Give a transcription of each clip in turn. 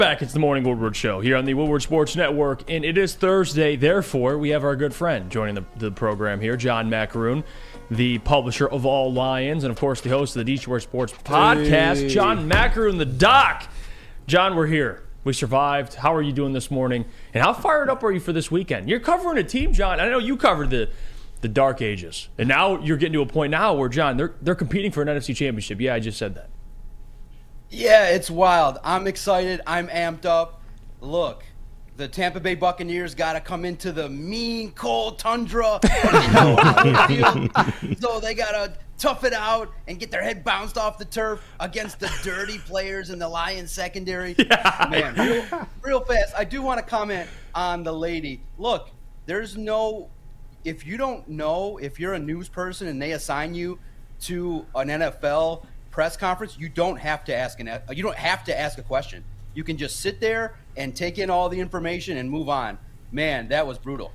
Back, it's the Morning Woodward Show here on the Woodward Sports Network, and it is Thursday. Therefore, we have our good friend joining the program here, John Macaroon, the publisher of All Lions, and of course the host of the Detroit Sports Podcast, John Macaroon, the Doc. John, we're here. We survived. How are you doing this morning? And how fired up are you for this weekend? You're covering a team, John. I know you covered the dark ages, and now you're getting to a point now where, John, they're competing for an NFC championship. Yeah, I just said that. Yeah, it's wild. I'm excited. I'm amped up. Look, the Tampa Bay Buccaneers got to come into the mean, cold tundra. So they got to tough it out and get their head bounced off the turf against the dirty players in the Lions secondary. Yeah. Man, real fast, I do want to comment on the lady. Look, there's no – if you don't know, if you're a news person and they assign you to an NFL – press conference, you don't have to ask a question. You can just sit there and take in all the information and move on. Man, that was brutal.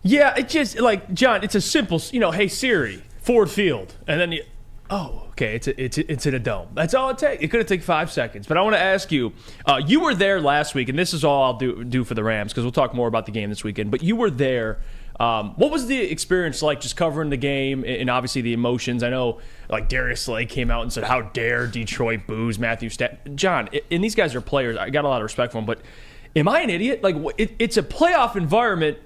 Yeah, it just like, John, it's a simple, hey Siri, Ford Field, and then okay, it's in a dome. That's all it takes. It could have taken 5 seconds. But I want to ask you, you were there last week, and this is all I'll do for the Rams because we'll talk more about the game this weekend. But you were there. What was the experience like just covering the game and obviously the emotions? I know like Darius Slay came out and said, how dare Detroit booze Matthew Stafford. John, and these guys are players. I got a lot of respect for them, but am I an idiot? Like it's a playoff environment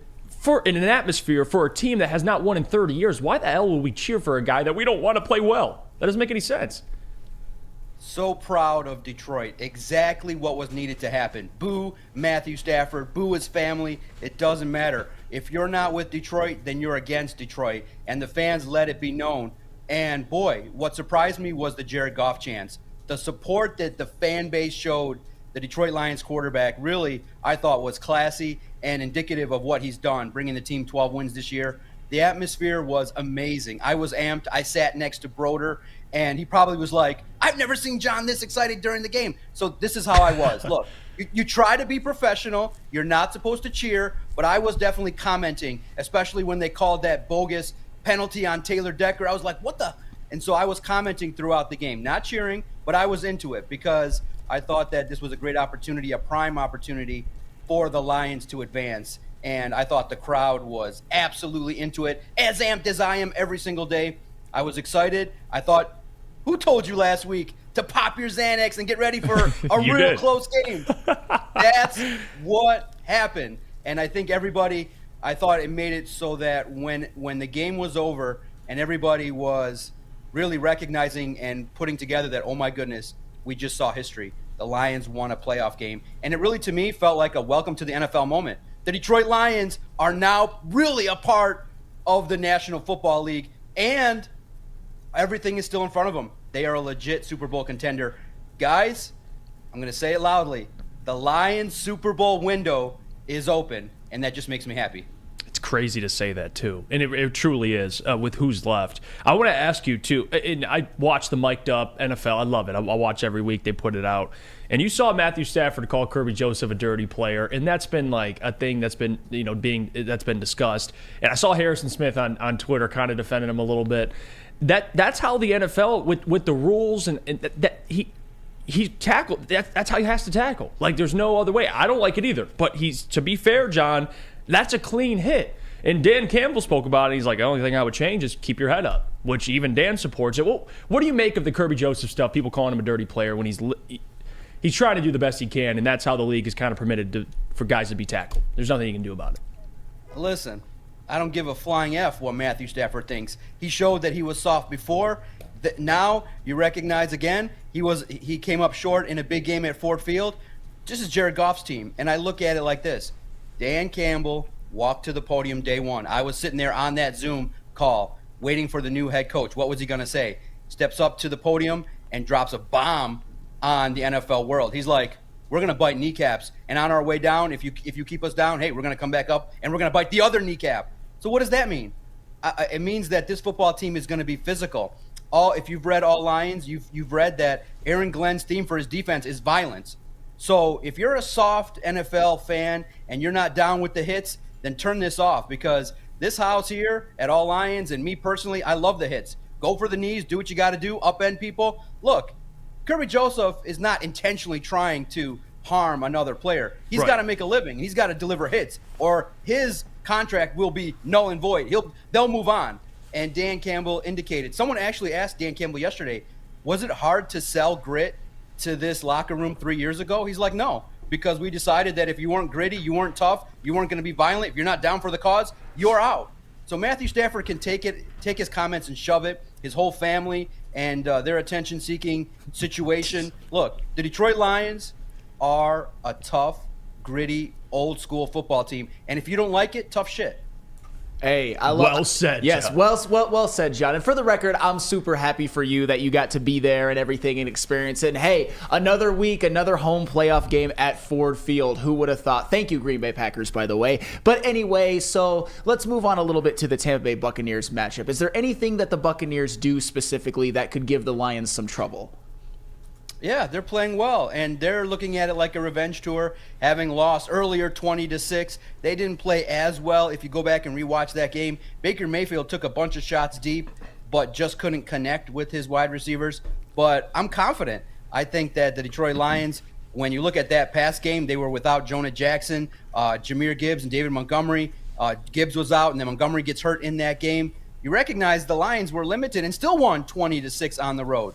in an atmosphere for a team that has not won in 30 years. Why the hell would we cheer for a guy that we don't want to play well? That doesn't make any sense. So proud of Detroit. Exactly what was needed to happen. Boo Matthew Stafford. Boo his family. It doesn't matter. If you're not with Detroit, then you're against Detroit. And the fans let it be known. And boy, what surprised me was the Jared Goff chants. The support that the fan base showed the Detroit Lions quarterback really, I thought, was classy and indicative of what he's done, bringing the team 12 wins this year. The atmosphere was amazing. I was amped. I sat next to Broder, and he probably was like, I've never seen John this excited during the game. So this is how I was. Look, you try to be professional. You're not supposed to cheer, but I was definitely commenting, especially when they called that bogus penalty on Taylor Decker. I was like, what the? And so I was commenting throughout the game, not cheering, but I was into it because I thought that this was a great opportunity, a prime opportunity for the Lions to advance. And I thought the crowd was absolutely into it, as amped as I am every single day. I was excited. I thought, who told you last week to pop your Xanax and get ready for a real close game? That's what happened. And I think I thought it made it so that when the game was over and everybody was really recognizing and putting together that, oh my goodness, we just saw history. The Lions won a playoff game. And it really, to me, felt like a welcome to the NFL moment. The Detroit Lions are now really a part of the National Football League, and everything is still in front of them. They are a legit Super Bowl contender. Guys, I'm going to say it loudly. The Lions Super Bowl window is open, and that just makes me happy. It's crazy to say that, too. And it truly is with who's left. I want to ask you, too, and I watch the mic'd up NFL. I love it. I watch every week they put it out. And you saw Matthew Stafford call Kirby Joseph a dirty player, and that's been like a thing that's been, that's been discussed. And I saw Harrison Smith on Twitter kind of defending him a little bit. That's how the NFL with the rules and that he tackled. That's how he has to tackle. Like there's no other way. I don't like it either. But to be fair, John, that's a clean hit. And Dan Campbell spoke about it. He's like, the only thing I would change is keep your head up, which even Dan supports it. Well, what do you make of the Kirby Joseph stuff? People calling him a dirty player when he's trying to do the best he can, and that's how the league is kind of permitted for guys to be tackled. There's nothing you can do about it. Listen, I don't give a flying F what Matthew Stafford thinks. He showed that he was soft before. Now you recognize again he came up short in a big game at Ford Field. This is Jared Goff's team, and I look at it like this. Dan Campbell walked to the podium day one. I was sitting there on that Zoom call waiting for the new head coach. What was he going to say? Steps up to the podium and drops a bomb on the NFL world. He's like, we're going to bite kneecaps, and on our way down, if you keep us down, hey, we're going to come back up and we're going to bite the other kneecap. So what does that mean? It means that this football team is going to be physical. If you've read All Lions, you've read that Aaron Glenn's theme for his defense is violence. So if you're a soft NFL fan and you're not down with the hits, then turn this off, because this house here at All Lions and me personally, I love the hits. Go for the knees, do what you got to do, upend people. Look, Kirby Joseph is not intentionally trying to harm another player. He's Right. got to make a living. He's got to deliver hits, or his contract will be null and void. They'll move on. And Dan Campbell indicated. Someone actually asked Dan Campbell yesterday, was it hard to sell grit to this locker room 3 years ago? He's like, no, because we decided that if you weren't gritty, you weren't tough, you weren't going to be violent, if you're not down for the cause, you're out. So Matthew Stafford can take his comments and shove it, his whole family and their attention-seeking situation. Look, the Detroit Lions are a tough, gritty, old-school football team. And if you don't like it, tough shit. Hey, I love. Well said, Yes, John. well said, John. And for the record, I'm super happy for you that you got to be there and everything and experience it. And hey, another week, another home playoff game at Ford Field. Who would have thought? Thank you, Green Bay Packers, by the way. But anyway, so let's move on a little bit to the Tampa Bay Buccaneers matchup. Is there anything that the Buccaneers do specifically that could give the Lions some trouble? Yeah, they're playing well, and they're looking at it like a revenge tour, having lost earlier 20-6. They didn't play as well. If you go back and rewatch that game, Baker Mayfield took a bunch of shots deep, but just couldn't connect with his wide receivers. But I'm confident. I think that the Detroit Lions, when you look at that past game, they were without Jonah Jackson, Jahmyr Gibbs, and David Montgomery. Gibbs was out, and then Montgomery gets hurt in that game. You recognize the Lions were limited and still won 20-6 on the road.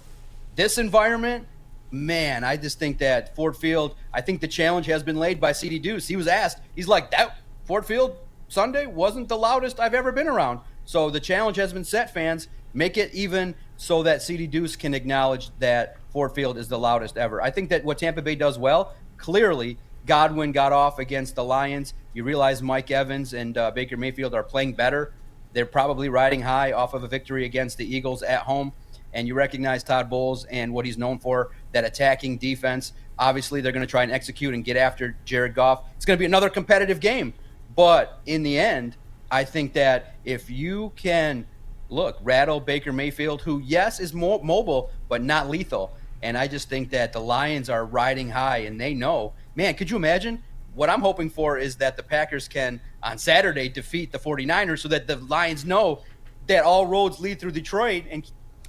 This environment, man, I just think that Ford Field, I think the challenge has been laid by CD Deuce. He was asked, he's like, that Ford Field Sunday wasn't the loudest I've ever been around. So the challenge has been set, fans. Make it even so that CD Deuce can acknowledge that Ford Field is the loudest ever. I think that what Tampa Bay does well, clearly Godwin got off against the Lions. You realize Mike Evans and Baker Mayfield are playing better. They're probably riding high off of a victory against the Eagles at home. And you recognize Todd Bowles and what he's known for, that attacking defense. Obviously, they're going to try and execute and get after Jared Goff. It's going to be another competitive game. But in the end, I think that if you can, rattle Baker Mayfield, who, yes, is more mobile, but not lethal. And I just think that the Lions are riding high, and they know. Man, could you imagine? What I'm hoping for is that the Packers can, on Saturday, defeat the 49ers so that the Lions know that all roads lead through Detroit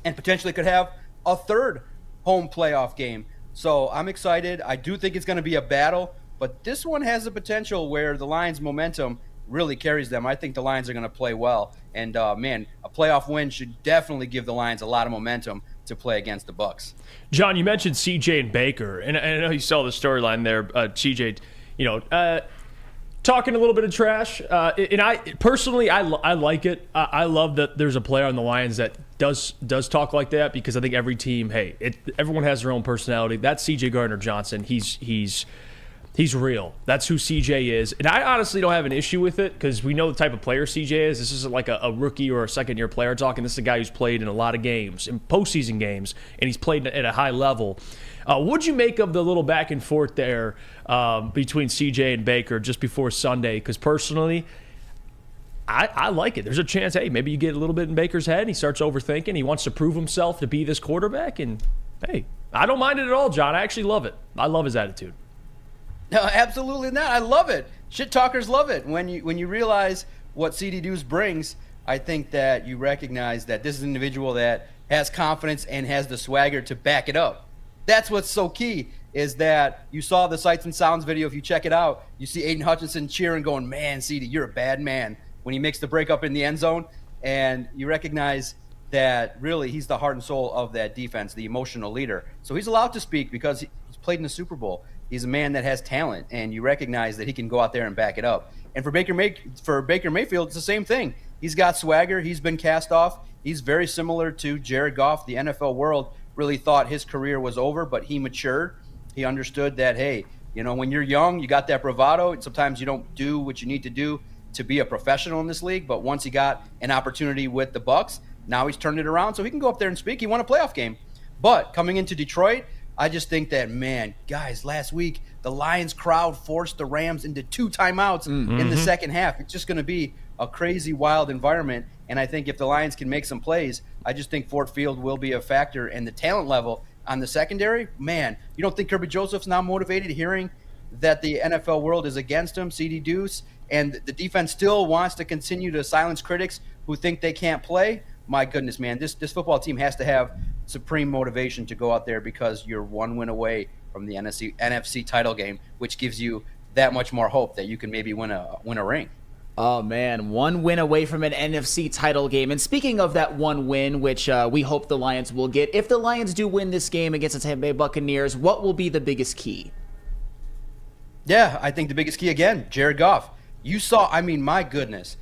and potentially could have a third home playoff game. So I'm excited. I do think it's going to be a battle, but this one has the potential where the Lions' momentum really carries them. I think the Lions are going to play well. And, man, a playoff win should definitely give the Lions a lot of momentum to play against the Bucs. John, you mentioned CJ and Baker, and I know you saw the storyline there. CJ, talking a little bit of trash, and I personally, I like it. I love that there's a player on the Lions that does talk like that, because I think every team, everyone has their own personality. That's CJ Gardner-Johnson. He's real. That's who CJ is, and I honestly don't have an issue with it, because we know the type of player CJ is. This isn't like a rookie or a second-year player talking. This is a guy who's played in a lot of games, in postseason games, and he's played at a high level. What'd you make of the little back and forth there between CJ and Baker just before Sunday? Because personally, I like it. There's a chance, maybe you get a little bit in Baker's head and he starts overthinking. He wants to prove himself to be this quarterback. And, hey, I don't mind it at all, John. I actually love it. I love his attitude. No, absolutely not. I love it. Shit talkers love it. When you realize what CD Deuce brings, I think that you recognize that this is an individual that has confidence and has the swagger to back it up. That's what's so key, is that you saw the Sights and Sounds video. If you check it out, you see Aiden Hutchinson cheering, going, man, CD, you're a bad man, when he makes the breakup in the end zone. And you recognize that really he's the heart and soul of that defense, the emotional leader. So he's allowed to speak because he's played in the Super Bowl. He's a man that has talent, and you recognize that he can go out there and back it up. And for Baker Mayfield, it's the same thing. He's got swagger. He's been cast off. He's very similar to Jared Goff. The NFL world really thought his career was over, but he matured. He understood that, hey, when you're young, you got that bravado. And sometimes you don't do what you need to do to be a professional in this league. But once he got an opportunity with the Bucs, now he's turned it around so he can go up there and speak. He won a playoff game. But coming into Detroit, I just think that, man, guys, last week, the Lions crowd forced the Rams into 2 timeouts in the second half. It's just going to be a crazy, wild environment. And I think if the Lions can make some plays, I just think Ford Field will be a factor. And the talent level on the secondary, man, you don't think Kirby Joseph's now motivated hearing that the NFL world is against him, CD Deuce, and the defense still wants to continue to silence critics who think they can't play? My goodness, man, this football team has to have supreme motivation to go out there, because you're 1 win away from the NFC title game, which gives you that much more hope that you can maybe win a ring. Oh, man, one win away from an NFC title game. And speaking of that one win, which we hope the Lions will get, if the Lions do win this game against the Tampa Bay Buccaneers, what will be the biggest key? Yeah, I think the biggest key, again, Jared Goff. You saw, I mean, my goodness.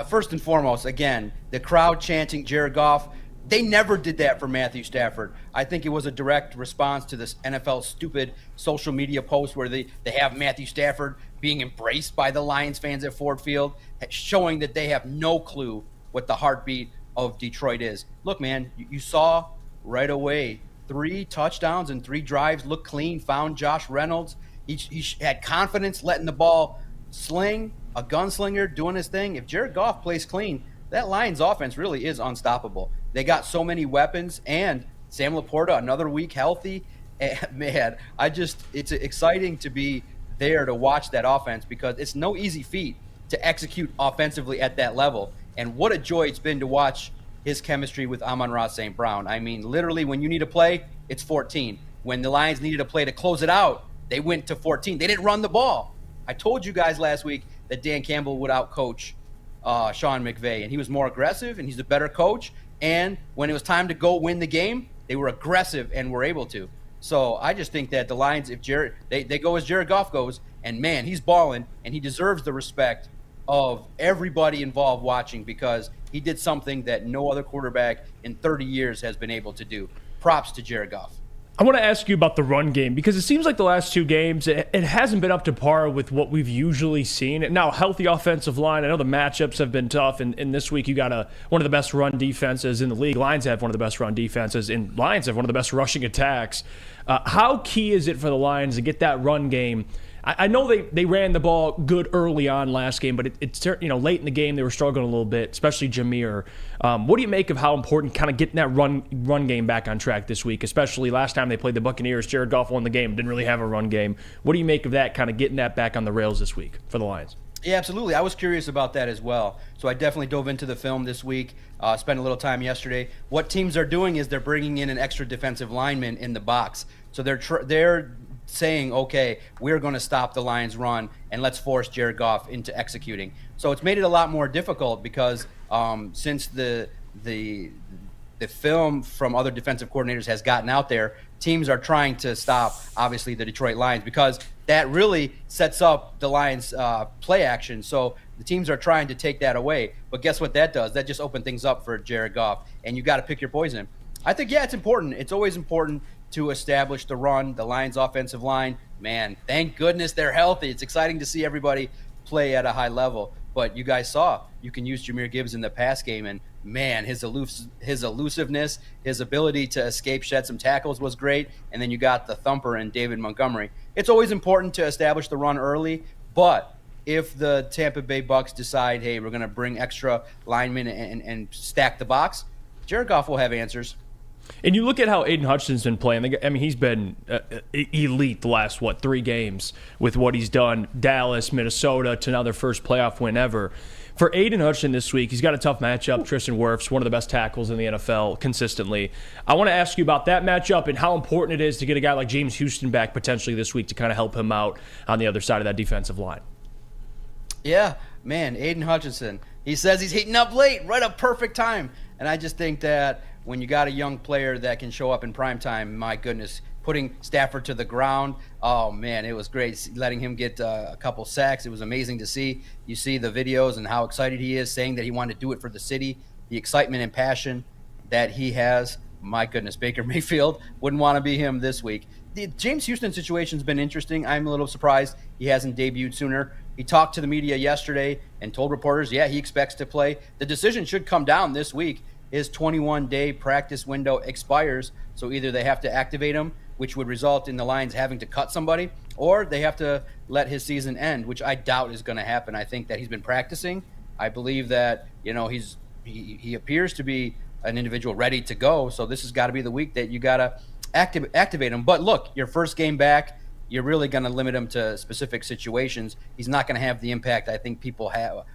First and foremost, again, the crowd chanting Jared Goff. They never did that for Matthew Stafford. I think it was a direct response to this NFL stupid social media post where they have Matthew Stafford being embraced by the Lions fans at Ford Field, showing that they have no clue what the heartbeat of Detroit is. Look, man, you saw right away 3 touchdowns and 3 drives, looked clean, found Josh Reynolds. He had confidence letting the ball sling, a gunslinger doing his thing. If Jared Goff plays clean, that Lions offense really is unstoppable. They got so many weapons, and Sam Laporta, another week healthy. And man, it's exciting to be there to watch that offense because it's no easy feat to execute offensively at that level. And what a joy it's been to watch his chemistry with Amon-Ra St. Brown. I mean, literally, when you need a play, it's 14. When the Lions needed a play to close it out, they went to 14. They didn't run the ball. I told you guys last week that Dan Campbell would outcoach Sean McVay, and he was more aggressive, and he's a better coach. And when it was time to go win the game, they were aggressive and were able to. So I just think that the Lions, if they go as Jared Goff goes, and man, he's balling, and he deserves the respect of everybody involved watching because he did something that no other quarterback in 30 years has been able to do. Props to Jared Goff. I want to ask you about the run game because it seems like the last 2 games, it hasn't been up to par with what we've usually seen. Now, healthy offensive line, I know the matchups have been tough, and this week you got one of the best run defenses in the league. Lions have one of the best run defenses, and Lions have one of the best rushing attacks. How key is it for the Lions to get that run game? I know they ran the ball good early on last game, but it's late in the game they were struggling a little bit, especially Jameer. What do you make of how important kind of getting that run game back on track this week, especially last time they played the Buccaneers? Jared Goff won the game, didn't really have a run game. What do you make of that, kind of getting that back on the rails this week for the Lions? Yeah, absolutely. I was curious about that as well. So I definitely dove into the film this week, spent a little time yesterday. What teams are doing is they're bringing in an extra defensive lineman in the box. So they're saying, okay, we're going to stop the Lions' run and let's force Jared Goff into executing. So it's made it a lot more difficult because since the film from other defensive coordinators has gotten out there, teams are trying to stop, obviously, the Detroit Lions because that really sets up the Lions' play action. So the teams are trying to take that away. But guess what that does? That just opens things up for Jared Goff, and you got to pick your poison. I think, yeah, it's important. It's always important to establish the run, the Lions' offensive line. Man, thank goodness they're healthy. It's exciting to see everybody play at a high level. But you guys saw you can use Jahmyr Gibbs in the pass game, and man, his elusiveness, his ability to escape, shed some tackles was great. And then you got the thumper in David Montgomery. It's always important to establish the run early, but if the Tampa Bay Bucs decide, hey, we're going to bring extra linemen and stack the box, Jared Goff will have answers. And you look at how Aiden Hutchinson's been playing. I mean, he's been elite the last, 3 games with what he's done. Dallas, Minnesota, to now their first playoff win ever. For Aiden Hutchinson this week, he's got a tough matchup. Tristan Wirfs, one of the best tackles in the NFL consistently. I want to ask you about that matchup and how important it is to get a guy like James Houston back potentially this week to kind of help him out on the other side of that defensive line. Yeah, man, Aiden Hutchinson. He says he's heating up late, right up perfect time. And I just think that when you got a young player that can show up in prime time, my goodness, putting Stafford to the ground, oh, man, it was great letting him get a couple sacks. It was amazing to see. You see the videos and how excited he is, saying that he wanted to do it for the city, the excitement and passion that he has. My goodness, Baker Mayfield wouldn't want to be him this week. The James Houston situation's been interesting. I'm a little surprised he hasn't debuted sooner. He talked to the media yesterday and told reporters, yeah, he expects to play. The decision should come down this week. His 21-day practice window expires, so either they have to activate him, which would result in the Lions having to cut somebody, or they have to let his season end, which I doubt is going to happen. I think that he's been practicing. I believe that, he appears to be an individual ready to go, so this has got to be the week that you got to activate him. But look, your first game back, you're really going to limit him to specific situations. He's not going to have the impact I think people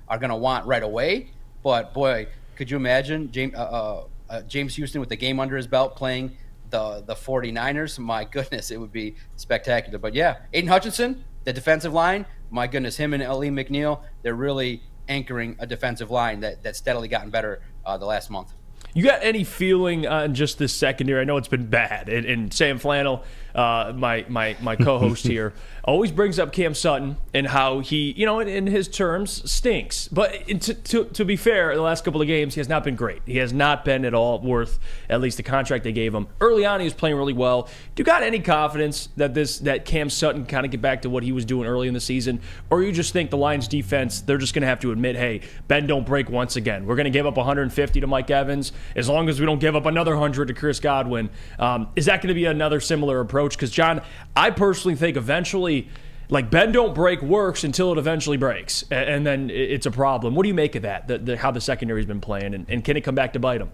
are going to want right away, but boy, could you imagine James Houston with the game under his belt playing the 49ers, my goodness, it would be spectacular. But yeah, Aiden Hutchinson, the defensive line, my goodness, him and Ali McNeil, they're really anchoring a defensive line that's steadily gotten better the last month. You got any feeling on just this secondary? I know it's been bad, and Sam Flannel, my co-host here, always brings up Cam Sutton and how he, in his terms, stinks. But to be fair, the last couple of games, he has not been great. He has not been at all worth at least the contract they gave him. Early on, he was playing really well. Do you got any confidence that Cam Sutton kind of get back to what he was doing early in the season? Or you just think the Lions defense, they're just going to have to admit, hey, bend don't break once again. We're going to give up 150 to Mike Evans as long as we don't give up another 100 to Chris Godwin. Is that going to be another similar approach? Because, John, I personally think eventually, bend don't break works until it eventually breaks, and then it's a problem. What do you make of that, how the secondary's been playing, and can it come back to bite him?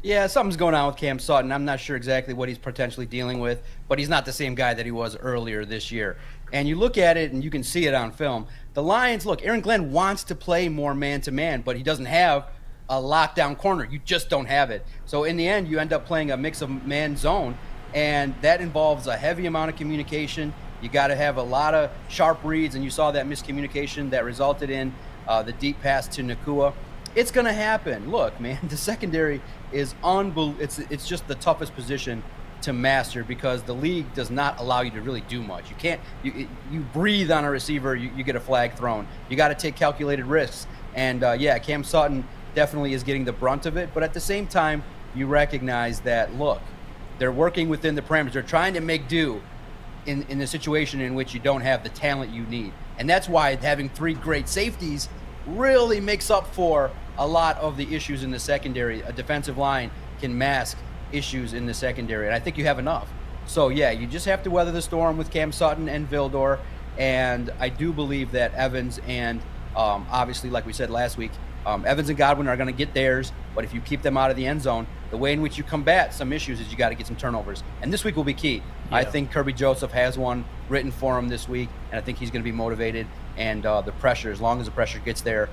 Yeah, something's going on with Cam Sutton. I'm not sure exactly what he's potentially dealing with, but he's not the same guy that he was earlier this year. And you look at it, and you can see it on film. The Lions, look, Aaron Glenn wants to play more man-to-man, but he doesn't have a lockdown corner. You just don't have it. So in the end, you end up playing a mix of man-zone, and that involves a heavy amount of communication. You got to have a lot of sharp reads, and you saw that miscommunication that resulted in the deep pass to Nakua. It's going to happen. Look, man, the secondary is unbelievable. It's just the toughest position to master because the league does not allow you to really do much. You can't. You breathe on a receiver, you get a flag thrown. You got to take calculated risks. And Cam Sutton definitely is getting the brunt of it. But at the same time, you recognize that, look, they're working within the parameters. They're trying to make do in the situation in which you don't have the talent you need. And that's why having three great safeties really makes up for a lot of the issues in the secondary. A defensive line can mask issues in the secondary, and I think you have enough. So, yeah, you just have to weather the storm with Cam Sutton and Vildor. And I do believe that Evans and, obviously, like we said last week, Evans and Godwin are going to get theirs, but if you keep them out of the end zone, the way in which you combat some issues is you got to get some turnovers. And this week will be key. Yeah. I think Kirby Joseph has one written for him this week, and I think he's going to be motivated. And the pressure, as long as the pressure gets there,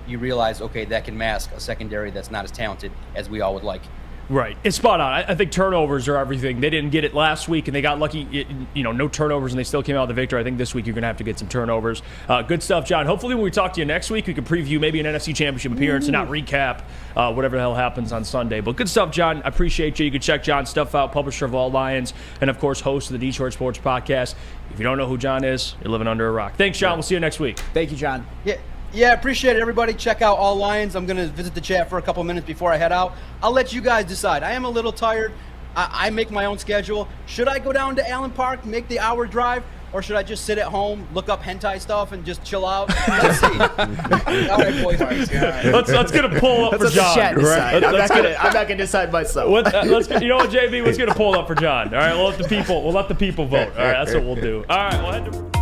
you realize, okay, that can mask a secondary that's not as talented as we all would like. Right. It's spot on. I think turnovers are everything. They didn't get it last week, and they got lucky, no turnovers, and they still came out with the victory. I think this week you're going to have to get some turnovers. Good stuff, John. Hopefully when we talk to you next week, we can preview maybe an NFC Championship appearance and not recap whatever the hell happens on Sunday. But good stuff, John. I appreciate you. You can check John's stuff out, publisher of All Lions, and, of course, host of the Detroit Sports Podcast. If you don't know who John is, you're living under a rock. Thanks, John. We'll see you next week. Thank you, John. Yeah, appreciate it, everybody. Check out All Lions. I'm going to visit the chat for a couple minutes before I head out. I'll let you guys decide. I am a little tired. I make my own schedule. Should I go down to Allen Park, make the hour drive, or should I just sit at home, look up hentai stuff, and just chill out? Let's see. All right, boys. Let's get a poll up for John. Right. I'm not going to decide myself. You know what, JB? Let's get a poll up for John. All right, we'll let the people vote. All right, that's what we'll do. All right, we'll head to...